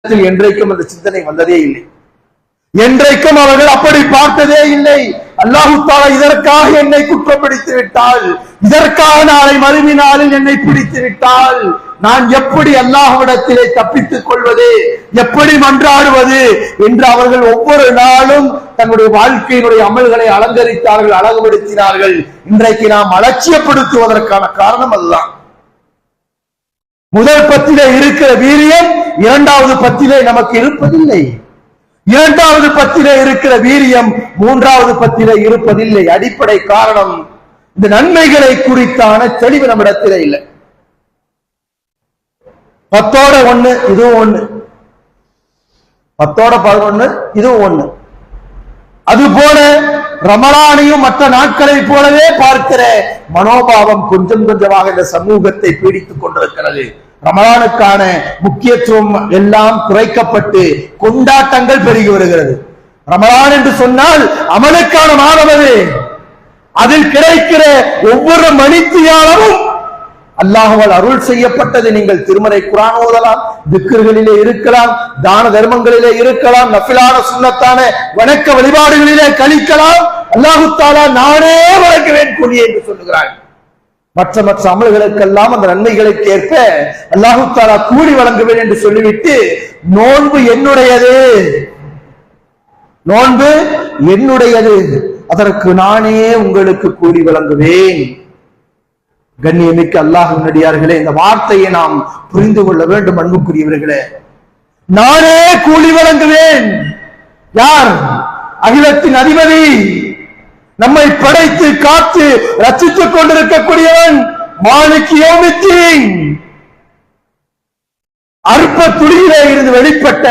என்றைக்கும் அந்த சிந்தனை வந்ததே இல்லை. என்றைக்கும் அவர்கள் அப்படி பார்த்ததே இல்லை. அல்லாஹ் தஆலா இதற்காக என்னை குற்றம் பிடித்து விட்டால், இதற்காக நாளை மறுமை நாளில் என்னை பிடித்து விட்டால் நான் எப்படி அல்லாஹ்விடத்திலே தப்பித்துக் கொள்வது, எப்படி மன்றாடுவது என்று அவர்கள் ஒவ்வொரு நாளும் தன்னுடைய வாழ்க்கையினுடைய அமல்களை அலங்கரித்தார்கள், அழகுபடுத்தினார்கள். இன்றைக்கு நாம் அலட்சியப்படுத்துவதற்கான காரணம் அதுதான். முதல் பத்திலே இருக்கிற வீரியம் இரண்டாவது பத்திலே நமக்கு இருப்பதில்லை. இரண்டாவது பத்திலே இருக்கிற வீரியம் மூன்றாவது பத்திலே இருப்பதில்லை. அடிப்படை காரணம் இந்த நன்மைகளை குறித்தான தெளிவு நம்மிடத்திலே இல்லை. 10ஓட 1 இதுவும் 1, 10ஓட 11 இதுவும் 1. அதுபோல ரமலானையும் மற்ற நாட்களை போலவே பார்க்கிற மனோபாவம் கொஞ்சம் கொஞ்சமாக இந்த சமூகத்தை பீடித்துக் கொண்டிருக்கிறது. ரமலானுக்கான முக்கியத்துவம் எல்லாம் குறைக்கப்பட்டு கொண்டாட்டங்கள் பெருகி வருகிறது. ரமலான் என்று சொன்னால் அமலுக்கான மாதம் அது. அதில் கிடைக்கிற ஒவ்வொரு மணித்தியாலமும் அல்லாஹ்வால் அருள் செய்யப்பட்டது. நீங்கள் திருமறை குர்ஆன் ஓதலாம், திக்ர்களிலே இருக்கலாம், தான தர்மங்களிலே இருக்கலாம், நஃபிலான சுன்னத்தான வணக்க வழிபாடுகளிலே கழிக்கலாம். அல்லாஹ் தஆலா நானே வணங்குவேன் கூலியே என்று சொல்லுகிறான். மற்ற மற்ற அமல்களுக்கெல்லாம் அந்த நன்மைகளுக்கு ஏற்ப அல்லாஹ் தஆலா கூலி வழங்குவேன் என்று சொல்லிவிட்டு நோன்பு என்னுடையது, நோன்பு என்னுடையது, அதற்கு நானே உங்களுக்கு கூலி வழங்குவேன். கண்ணியமிக்க அல்லாஹ்வின் அடியார்களே, இந்த வார்த்தையை நாம் புரிந்து கொள்ள வேண்டும். அன்புக்குரியவர்களே, நானே கூலி வழங்குவேன். யார்? அகிலத்தின் அதிபதி, நம்மை படைத்து காத்து ரட்சித்துக் கொண்டிருக்கக்கூடியவன், மாலிக் யௌமித்தீன். அற்ப துளியிலே இருந்து வெளிப்பட்ட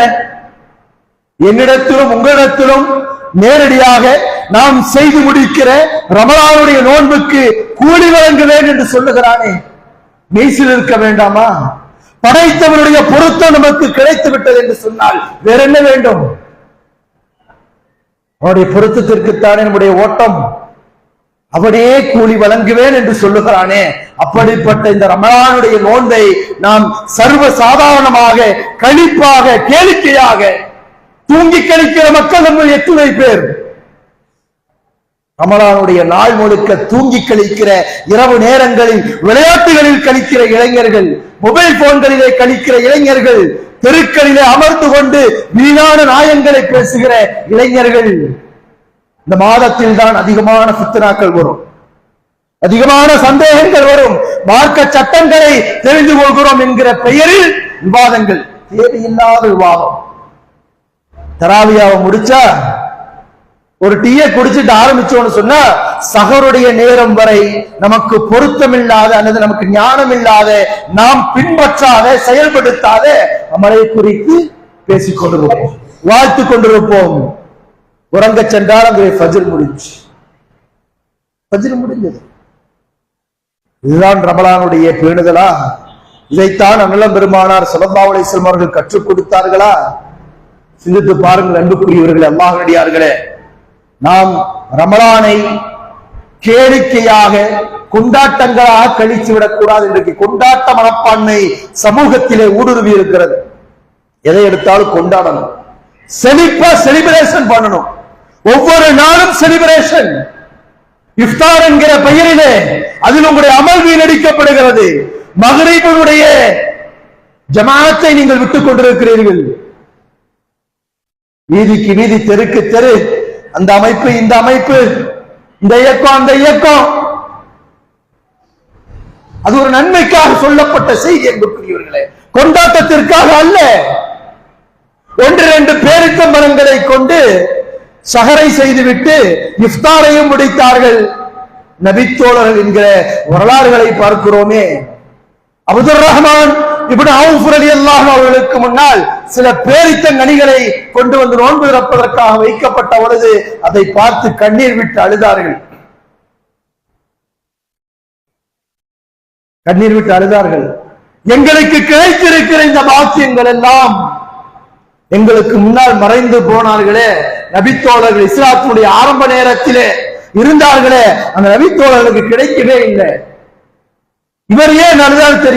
என்னிடத்திலும் உங்களிடத்திலும் நேரடியாக நாம் செய்து முடிக்கிற ரமலானுடைய நோன்புக்கு கூலி வழங்குவேன் என்று சொல்லுகிறானே, மெய்சில் இருக்க வேண்டாமா? படைத்தவனுடைய பொருத்தம் நமக்கு கிடைத்து விட்டது என்று சொன்னால் வேற என்ன வேண்டும்? அவருடைய பொருத்தத்திற்குத்தானே நம்முடைய ஓட்டம். அவனே கூலி வழங்குவேன் என்று சொல்லுகிறானே, அப்படிப்பட்ட இந்த ரமலானுடைய நோன்பை நாம் சர்வ சாதாரணமாக, கழிப்பாக, கேளிக்கையாக தூங்கி கழிக்கிற மக்கள் நம்ம எத்தனை பேர்? ரமலானுடைய நாள் முழுக்க தூங்கி கழிக்கிற, இரவு நேரங்களில் விளையாட்டுகளில் கழிக்கிற இளைஞர்கள், மொபைல் போன்களிலே கழிக்கிற இளைஞர்கள், தெருக்களிலே அமர்ந்து கொண்டு வீணான நியாயங்களை பேசுகிற இளைஞர்கள். இந்த மாதத்தில் தான் அதிகமான ஃபித்னாக்கள் வரும், அதிகமான சந்தேகங்கள் வரும். மார்க்க சட்டங்களை தெரிந்து கொள்கிறோம் என்கிற பெயரில் விவாதங்கள், தேவையில்லாத விவாதம். தராவியாவை முடிச்சா ஒரு டீயை குடிச்சிட்டு ஆரம்பிச்சோன்னு சொன்னா சஹருடைய நேரம் வரை நமக்கு பொருத்தமில்லாத அல்லது நமக்கு ஞானம் இல்லாத, நாம் பின்பற்றாத, செயல்படுத்தாத அமலை குறித்து பேசிக் கொண்டிருப்போம், வாழ்த்து கொண்டிருப்போம். உறங்க சென்றால் அந்த ஃபஜ்ர் முடிஞ்சு, ஃபஜ்ர் முடிஞ்சது. இதுதான் ரமலானுடைய பேணுதலா? இதைத்தான் அண்ணலம் பெருமானார் ஸல்லல்லாஹு அலைஹி வஸல்லம் அவர்கள் கற்றுக் கொடுத்தார்களா? சிந்தித்து பாருங்கள் அன்புக்குரியவர்களே, அல்லாஹ்வினடியார்களே. நாம் ரமலானை கேளிக்கையாக, கொண்டாட்டங்களாக கழித்து விடக்கூடாது. இன்றைக்கு கொண்டாட்ட மனப்பான்மை சமூகத்திலே ஊடுருவி இருக்கிறது. எதை எடுத்தாலும் கொண்டாடணும், செழிப்பா செலிபிரேஷன் பண்ணணும். ஒவ்வொரு நாளும் செலிபிரேஷன். இஃப்தார் என்கிற பெயரிலே அதில் உங்களுடைய அமல் வீணடிக்கப்படுகிறது. மக்ரிபுடைய ஜமாஅத்தை நீங்கள் விட்டுக் கொண்டிருக்கிறீர்கள். வீதிக்கு வீதி, தெருக்கு தெரு, அந்த அமைப்பு, இந்த அமைப்பு, இந்த இயக்கம், அந்த இயக்கம். அது ஒரு நன்மைக்காக சொல்லப்பட்ட செய்தி என்பதற்குரியவர்களே, கொண்டாட்டத்திற்காக அல்ல. 1-2 பேரித்த மரங்களை கொண்டு சஹரை செய்துவிட்டு இஃப்தாரையும் முடித்தார்கள் நபித்தோழர்கள் என்கிற வரலாறுகளை பார்க்கிறோமே. அப்துர் ரஹ்மான் இப்னு அவுஃப் ரலியல்லாஹு அன்ஹு அவர்களுக்கு முன்னால் சில பேரித்த கனிகளை கொண்டு வந்து நோன்பு திறப்பதற்காக வைக்கப்பட்ட பொழுது அதை பார்த்து கண்ணீர் விட்டு அழுதார்கள், கண்ணீர் விட்டு அழுதார்கள். எங்களுக்கு கிடைத்திருக்கிற இந்த பாக்கியங்கள் எல்லாம் எங்களுக்கு முன்னால் மறைந்து போனார்களே, நபித்தோழர்கள் இஸ்லாத்தினுடைய ஆரம்ப நேரத்திலே இருந்தார்களே, அந்த நபித்தோழர்களுக்கு கிடைக்கவே இல்லை. இவர் ஏன் அழுதார் தெரியும்?